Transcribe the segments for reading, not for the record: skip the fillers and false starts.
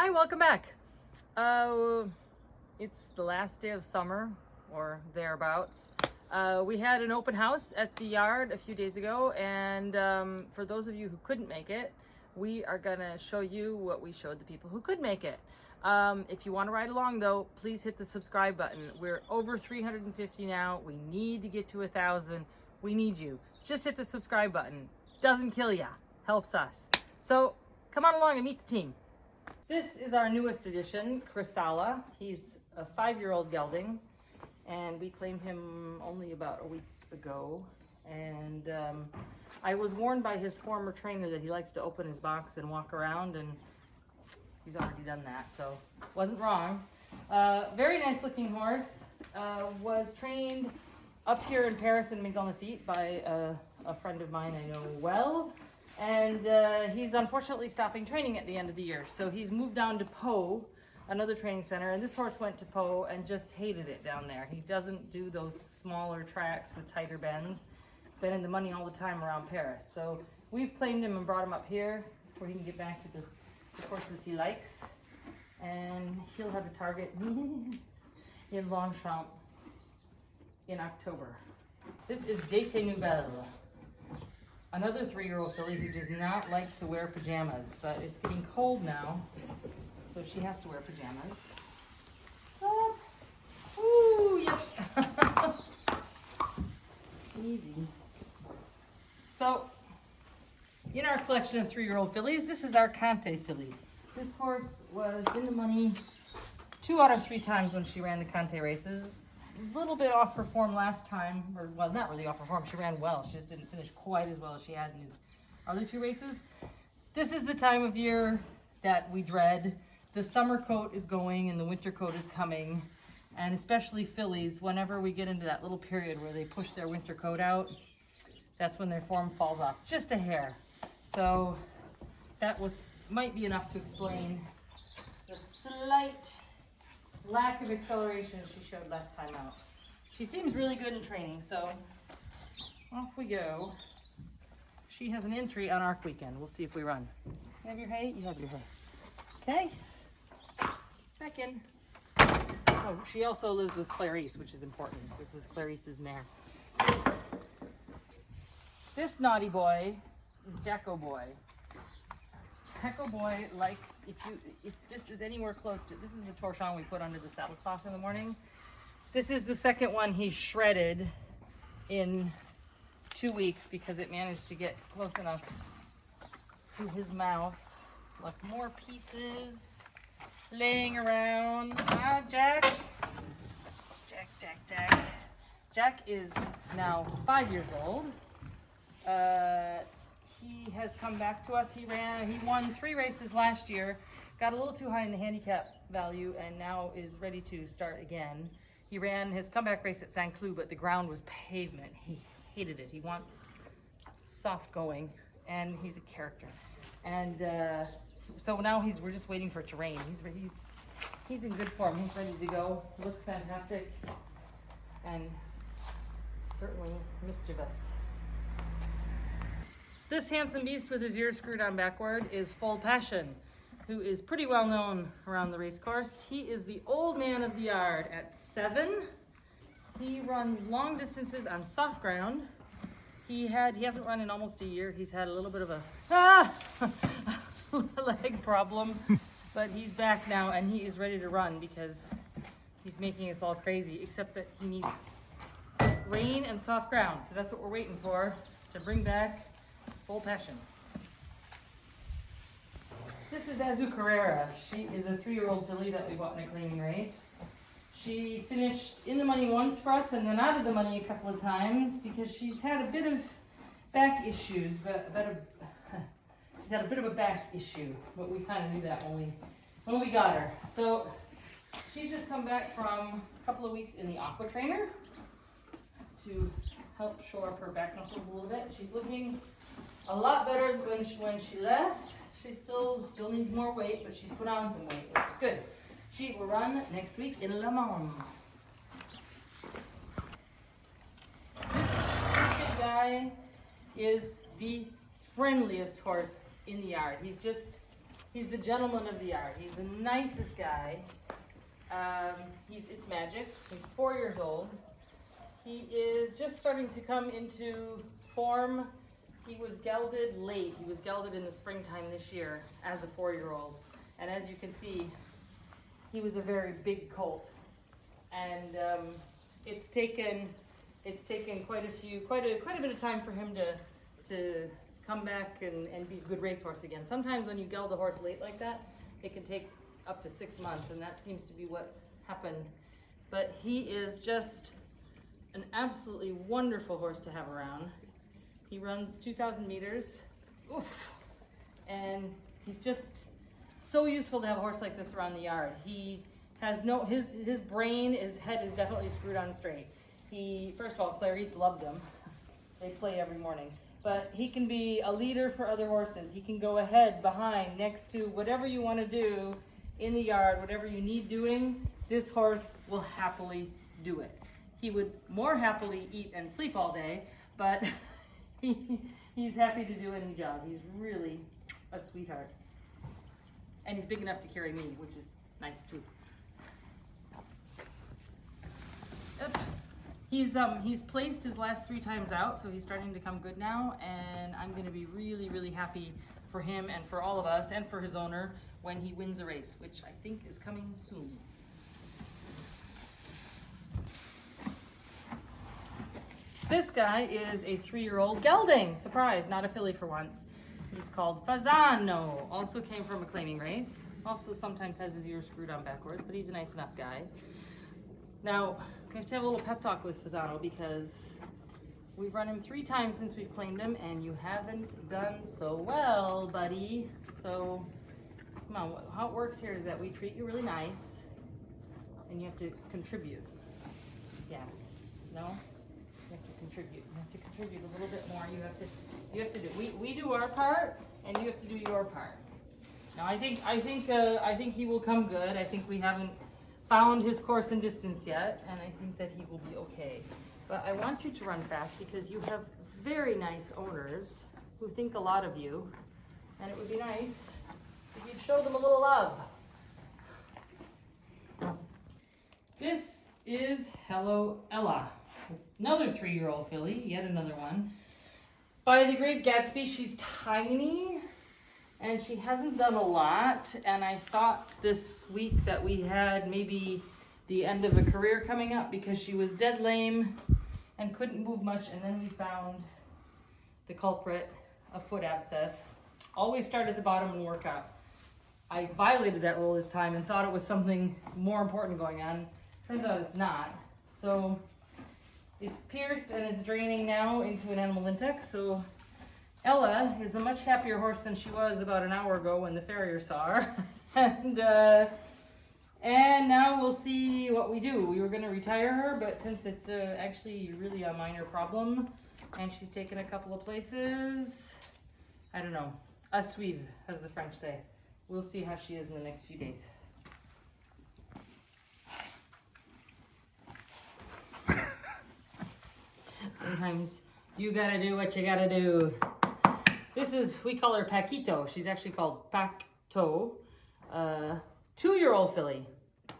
Hi, welcome back. It's the last day of summer or thereabouts. We had an open house at the yard a few days ago, and for those of you who couldn't make it, we are gonna show you what we showed the people who could make it. If you want to ride along though, please hit the subscribe button. We're over 350 now. We need to get to 1,000. We need you. Just hit the subscribe button. Doesn't kill ya, helps us. So come on along and meet the team. This is our newest addition, Chrysala. He's a 5-year-old gelding, and we claimed him only about a week ago. And I was warned by his former trainer that he likes to open his box and walk around, and he's already done that, so wasn't wrong. Very nice looking horse. Was trained up here in Paris in Maison Lafitte by a friend of mine I know well. And he's unfortunately stopping training at the end of the year. So he's moved down to Pau, another training center, and this horse went to Pau and just hated it down there. He doesn't do those smaller tracks with tighter bends, spending the money all the time around Paris. So we've claimed him and brought him up here where he can get back to the horses he likes. And he'll have a target in Longchamp in October. This is Dete Nouvelle. Another 3-year-old filly who does not like to wear pajamas, but it's getting cold now, so she has to wear pajamas. Ooh, yep. Easy. So, in our collection of 3-year-old fillies, this is our Kante filly. This horse was in the money 2 out of 3 times when she ran the Kante races. A little bit off her form last time, or well, not really off her form. She ran well. She just didn't finish quite as well as she had in the other 2 races. This is the time of year that we dread. The summer coat is going and the winter coat is coming, and especially fillies, whenever we get into that little period where they push their winter coat out, that's when their form falls off just a hair. So that might be enough to explain the slight lack of acceleration she showed last time out. She seems really good in training, so off we go. She has an entry on ARC weekend. We'll see if we run. You have your hay? You have your hay. Okay. Back in. Oh, she also lives with Clarice, which is important. This is Clarice's mare. This naughty boy is Jacko Boy. Jacko Boy likes, if this is anywhere close to, this is the torchon we put under the saddle cloth in the morning. This is the second one he's shredded in 2 weeks because it managed to get close enough to his mouth. Like more pieces laying around. Ah, Jack. Jack. Jack is now 5 years old. He has come back to us. He won 3 races last year, got a little too high in the handicap value, and now is ready to start again. He ran his comeback race at Saint Cloud, but the ground was pavement. He hated it. He wants soft going, and he's a character. And so now we're just waiting for terrain. He's in good form. He's ready to go. Looks fantastic, and certainly mischievous. This handsome beast with his ears screwed on backward is Full Passion, who is pretty well known around the racecourse. He is the old man of the yard at 7. He runs long distances on soft ground. He hasn't run in almost a year. He's had a little bit of a leg problem, but he's back now and he is ready to run because he's making us all crazy, except that he needs rain and soft ground. So that's what we're waiting for, to bring back Full Passion. This is Azu Carrera. She is a 3-year-old filly that we bought in a claiming race. She finished in the money once for us and then out of the money a couple of times because she's had a bit of back issues, she's had a bit of a back issue, but we kind of knew that when we got her. So she's just come back from a couple of weeks in the aqua trainer to help shore up her back muscles a little bit. She's looking a lot better than when she left. She still needs more weight, but she's put on some weight, which is good. She will run next week in Le Mans. This big guy is the friendliest horse in the yard. He's just He's the gentleman of the yard. He's the nicest guy. It's Magic. He's 4 years old. He is just starting to come into form. He was gelded late. He was gelded in the springtime this year as a 4-year-old. And as you can see, he was a very big colt. And it's taken quite a bit of time for him to come back and be a good racehorse again. Sometimes when you geld a horse late like that, it can take up to 6 months, and that seems to be what happened. But he is just an absolutely wonderful horse to have around. He runs 2,000 meters. Oof. And he's just so useful to have a horse like this around the yard. He has his brain, his head is definitely screwed on straight. First of all, Clarice loves him. They play every morning. But he can be a leader for other horses. He can go ahead, behind, next to, whatever you want to do in the yard, whatever you need doing, this horse will happily do it. He would more happily eat and sleep all day, but he's happy to do any job. He's really a sweetheart. And he's big enough to carry me, which is nice too. Oops. He's placed his last 3 times out, so he's starting to come good now, and I'm going to be really, really happy for him and for all of us and for his owner when he wins a race, which I think is coming soon. This guy is a 3-year-old gelding. Surprise, not a filly for once. He's called Fazano. Also came from a claiming race. Also sometimes has his ears screwed on backwards, but he's a nice enough guy. Now, we have to have a little pep talk with Fazano because we've run him 3 times since we've claimed him, and you haven't done so well, buddy. So, come on, how it works here is that we treat you really nice, and you have to contribute. Yeah, no? You have to contribute. You have to contribute a little bit more. You have to do. We do our part, and you have to do your part. Now, I think he will come good. I think we haven't found his course and distance yet, and I think that he will be okay. But I want you to run fast because you have very nice owners who think a lot of you, and it would be nice if you'd show them a little love. This is Hello Ella, another 3-year-old filly, yet another one. By the Great Gatsby, she's tiny, and she hasn't done a lot, and I thought this week that we had maybe the end of a career coming up because she was dead lame and couldn't move much, and then we found the culprit, a foot abscess. Always start at the bottom and work up. I violated that rule this time and thought it was something more important going on. Turns out it's not. So it's pierced and it's draining now into an animal index, so Ella is a much happier horse than she was about an hour ago when the farrier saw her. And now we'll see what we do. We were going to retire her, but since it's actually really a minor problem, and she's taken a couple of places, I don't know. À suivre, as the French say. We'll see how she is in the next few days. Sometimes you gotta do what you gotta do. We call her Paquito. She's actually called Pacto. 2-year-old filly.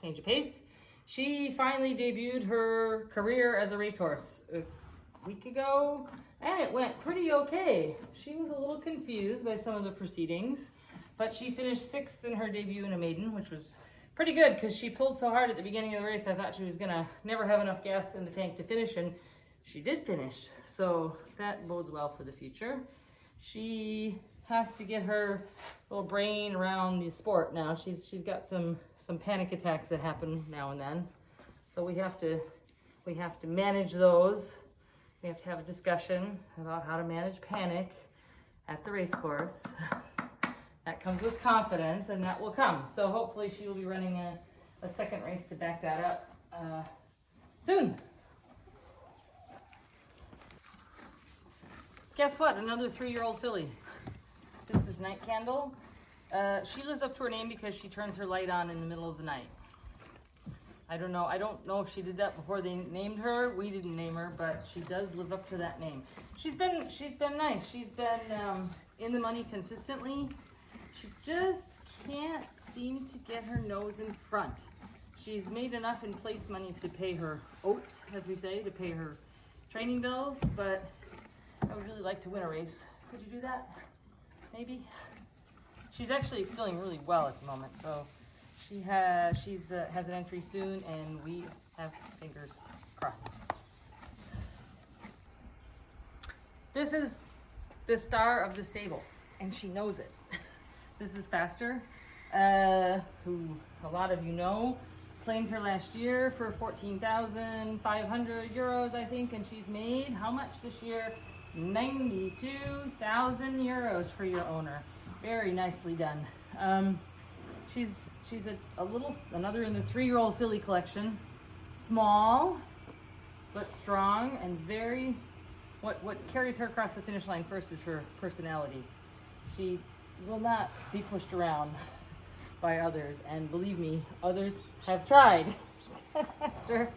Change of pace. She finally debuted her career as a racehorse a week ago, and it went pretty okay. She was a little confused by some of the proceedings, but she finished 6th in her debut in a maiden, which was pretty good because she pulled so hard at the beginning of the race I thought she was gonna never have enough gas in the tank to finish, and she did finish, so that bodes well for the future. She has to get her little brain around the sport now. She's got some panic attacks that happen now and then, so we have to manage those. We have to have a discussion about how to manage panic at the race course. That comes with confidence, and that will come. So hopefully she will be running a second race to back that up soon. Guess what? Another 3-year-old filly. This is Night Candle. She lives up to her name because she turns her light on in the middle of the night. I don't know if she did that before they named her. We didn't name her, but she does live up to that name. She's been nice. She's been in the money consistently. She just can't seem to get her nose in front. She's made enough in place money to pay her oats, as we say, to pay her training bills, but I would really like to win a race. Could you do that? Maybe? She's actually feeling really well at the moment, so she has an entry soon, and we have fingers crossed. This is the star of the stable, and she knows it. This is Faster, who a lot of you know. Claimed her last year for 14,500 euros, I think, and she's made how much this year? 92,000 euros for your owner. Very nicely done. She's another in the 3-year-old filly collection. Small, but strong, and very. What carries her across the finish line first is her personality. She will not be pushed around by others, and believe me, others have tried. Faster,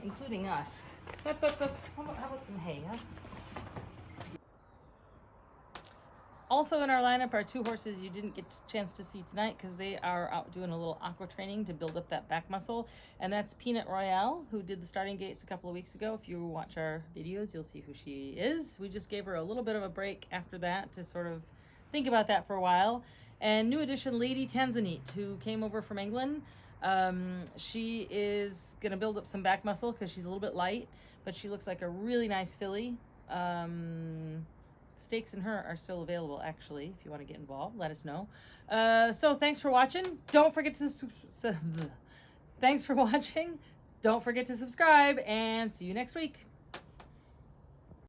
including us. How about some hay, huh? Also in our lineup are 2 horses you didn't get a chance to see tonight because they are out doing a little aqua training to build up that back muscle. And that's Peanut Royale, who did the starting gates a couple of weeks ago. If you watch our videos, you'll see who she is. We just gave her a little bit of a break after that to sort of think about that for a while. And new addition, Lady Tanzanite, who came over from England. She is going to build up some back muscle because she's a little bit light, but she looks like a really nice filly. Stakes in her are still available, actually. If you want to get involved, let us know. So thanks for watching. Don't forget to subscribe, and see you next week.